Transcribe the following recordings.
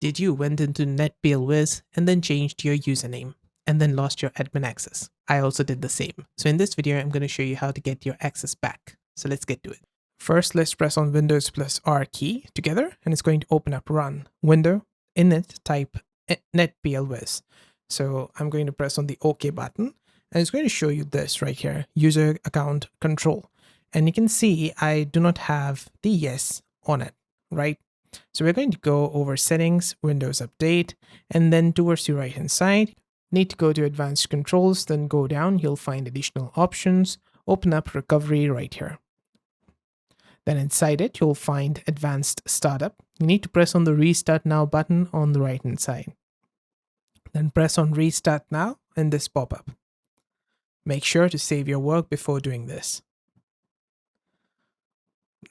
Did you went into Netplwiz and then changed your username and then lost your admin access? I also did the same. So in this video, I'm going to show you how to get your access back. So let's get to it. First, let's press on Windows plus R key together, and it's going to open up Run. Window, in it, type Netplwiz. So I'm going to press on the OK button, and it's going to show you this right here, user account control. And you can see I do not have the yes on it, right? So we're going to go over settings, Windows update, and then towards the right hand side, need to go to advanced controls, then go down, you'll find additional options, open up recovery right here. Then inside it, you'll find advanced startup. You need to press on the restart now button on the right hand side. Then press on restart now in this pop-up. Make sure to save your work before doing this.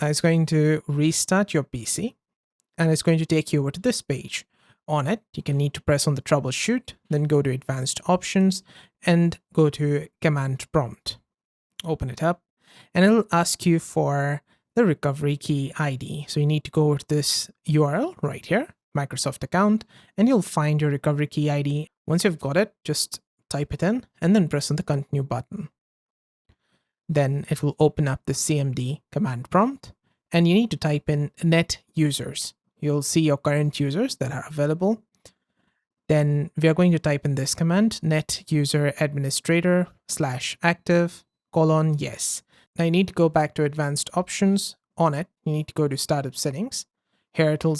Now it's going to restart your PC. And it's going to take you over to this page. On it, you can need to press on the Troubleshoot, then go to Advanced Options, and go to Command Prompt. Open it up, and it'll ask you for the recovery key ID. So you need to go over to this URL right here, Microsoft account, and you'll find your recovery key ID. Once you've got it, just type it in, and then press on the Continue button. Then it will open up the CMD command prompt, and you need to type in net users. You'll see your current users that are available. Then we are going to type in this command, net user administrator /active : yes. Now you need to go back to advanced options. On it, you need to go to startup settings. Here it'll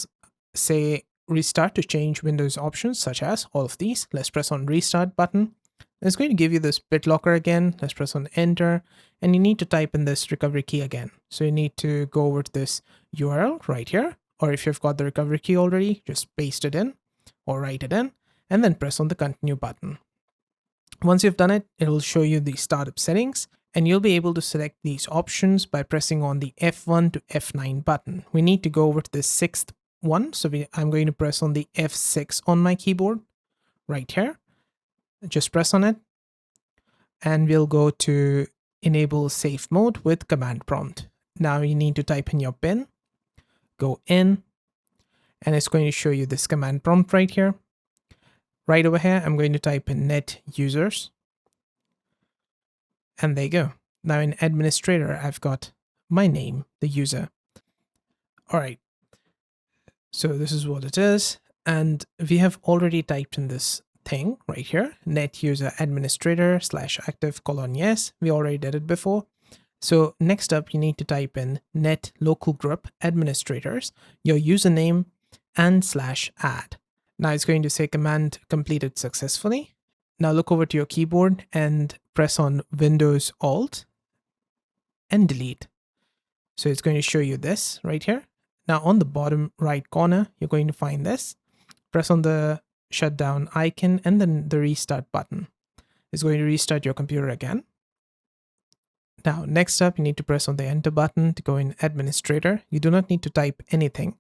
say restart to change Windows options, such as all of these. Let's press on restart button. It's going to give you this BitLocker again. Let's press on enter, and you need to type in this recovery key again. So you need to go over to this URL right here. Or if you've got the recovery key already, just paste it in or write it in, and then press on the continue button. Once you've done it, it will show you the startup settings, and you'll be able to select these options by pressing on the F1 to F9 button. We need to go over to the sixth one. So I'm going to press on the F6 on my keyboard right here. Just press on it, and we'll go to enable safe mode with command prompt. Now you need to type in your PIN. Go in, and it's going to show you this command prompt right here. Right over here, I'm going to type in net users. And there you go. Now in administrator, I've got my name, the user. All right. So this is what it is. And we have already typed in this thing right here, net user administrator /active : yes. We already did it before. So next up, you need to type in net local group administrators, your username, and /add. Now it's going to say command completed successfully. Now look over to your keyboard and press on Windows Alt and delete. So it's going to show you this right here. Now on the bottom right corner, you're going to find this. Press on the shutdown icon and then the restart button. It's going to restart your computer again. Now, next up, you need to press on the enter button to go in administrator. You do not need to type anything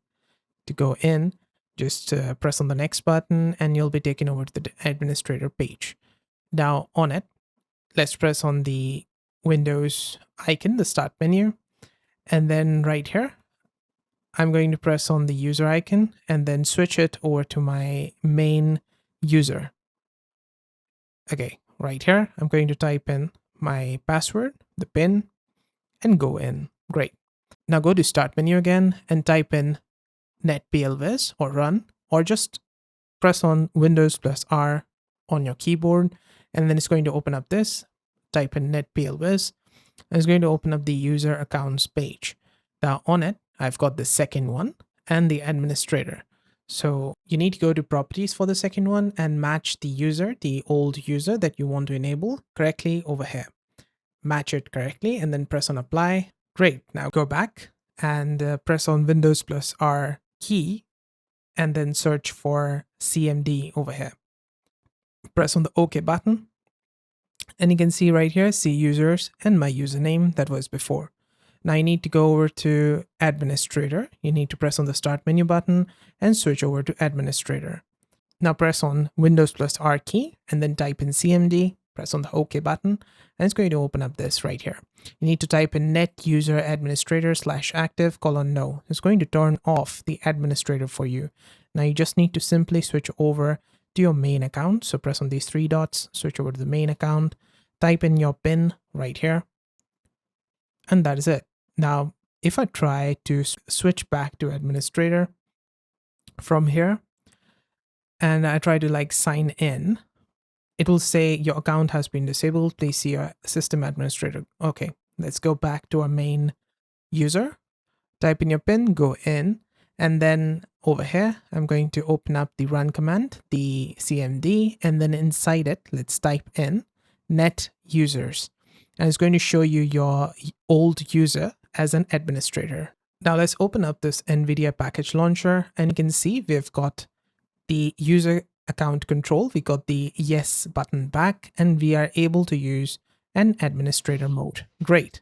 to go in. Just press on the next button and you'll be taken over to the administrator page. Now on it, let's press on the Windows icon, the start menu. And then right here, I'm going to press on the user icon and then switch it over to my main user. Okay, right here, I'm going to type in my password, the PIN, and go in. Great. Now go to start menu again and type in Netplwiz or run, or just press on Windows plus R on your keyboard, and then it's going to open up this. Type in Netplwiz, and it's going to open up the user accounts page. Now on it, I've got the second one and the administrator. So you need to go to properties for the second one and match the user, the old user that you want to enable correctly over here. Match it correctly and then press on apply. Great. Now go back and press on Windows plus R key and then search for CMD over here. Press on the OK button and you can see right here, see users and my username that was before. Now you need to go over to administrator. You need to press on the start menu button and switch over to administrator. Now press on Windows plus R key and then type in CMD. Press on the OK button and it's going to open up this right here. You need to type in net user administrator /active : no. It's going to turn off the administrator for you. Now you just need to simply switch over to your main account. So press on these three dots, switch over to the main account, type in your PIN right here, and that is it. Now, if I try to switch back to administrator from here, and I try to like sign in, it will say your account has been disabled. Please see your system administrator. Okay, let's go back to our main user. Type in your PIN, go in, and then over here, I'm going to open up the run command, the CMD, and then inside it, let's type in net users. And it's going to show you your old user as an administrator. Now let's open up this NVIDIA package launcher, and you can see we've got the user account control. We got the yes button back, and we are able to use an administrator mode. Great.